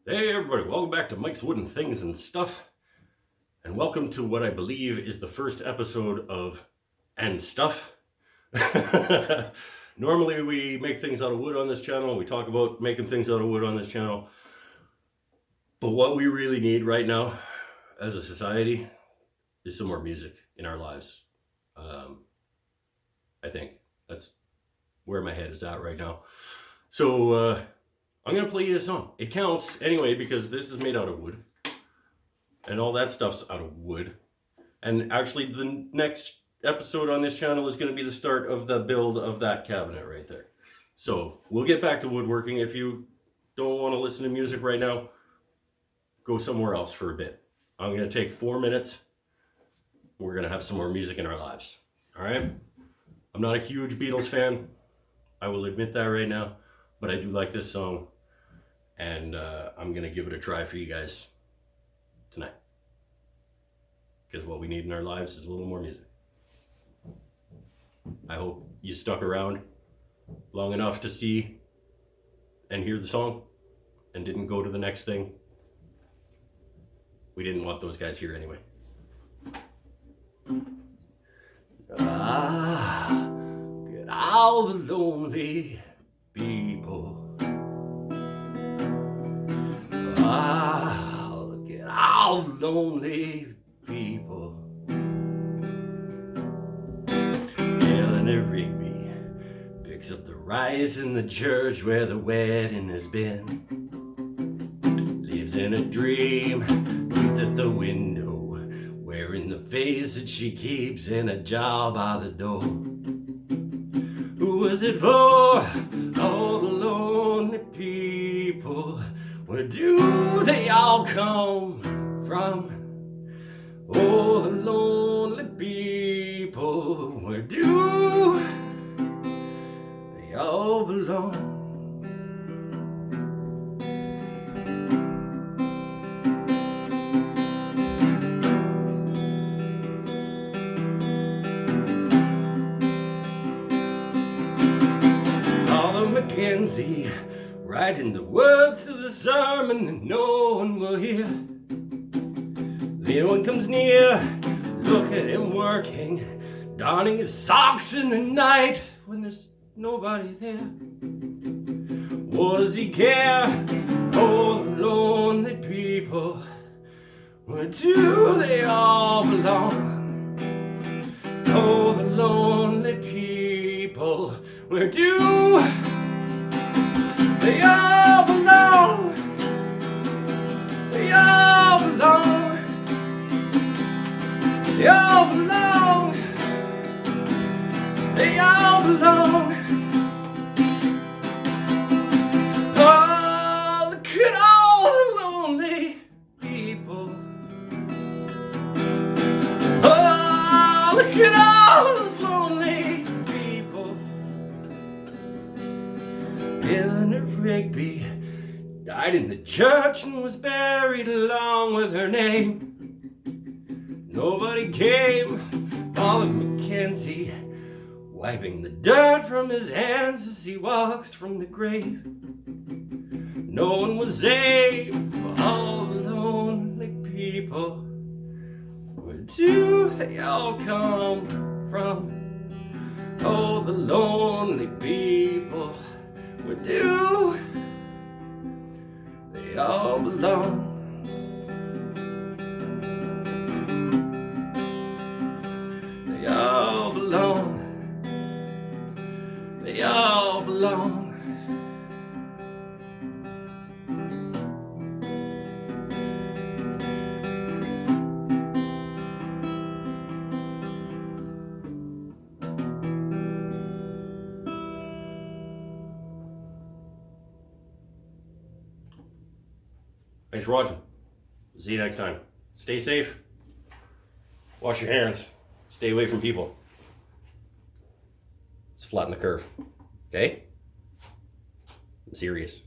Hey everybody, welcome back to Mike's Wooden Things and Stuff, and welcome to what I believe is the first episode of And Stuff. Normally we make things out of wood on this channel, we talk about making things out of wood on this channel, but what we really need right now as a society is some more music in our lives. I think that's where my head is at right now. So I'm going to play you a song. It counts anyway because this is made out of wood. And all that stuff's out of wood. And actually the next episode on this channel is going to be the start of the build of that cabinet right there. So we'll get back to woodworking. If you don't want to listen to music right now, go somewhere else for a bit. I'm going to take 4 minutes. We're going to have some more music in our lives. All right? I'm not a huge Beatles fan. I will admit that right now. But I do like this song. And I'm going to give it a try for you guys tonight. Because what we need in our lives is a little more music. I hope you stuck around long enough to see and hear the song and didn't go to the next thing. We didn't want those guys here anyway. Get all the lonely people. Look at all the lonely people. Eleanor Rigby picks up the rice in the church where the wedding has been. Lives in a dream, eats at the window, wearing the face that she keeps in a jar by the door. Who was it for? All the lonely people. Where do they all come from? Oh, the lonely people. Where do they all belong? Mackenzie, writing the words to the sermon that no one will hear. No one comes near, look at him working, donning his socks in the night when there's nobody there. What does he care? Oh, the lonely people, where do they all belong? Oh, the lonely people, where do they all belong? They all belong. They all belong. They all belong. Oh, look at all the lonely people. Oh, look at all those lonely people. Eleanor Rigby died in the church and was buried along with her name. Nobody came. Paul Mackenzie wiping the dirt from his hands as he walks from the grave. No one was saved for all the lonely people. Where do they all come from? Oh, the lonely people. Where do they all belong? They all belong. They all belong. Thanks for watching. See you next time. Stay safe. Wash your hands. Stay away from people. Let's flatten the curve. Okay? I'm serious.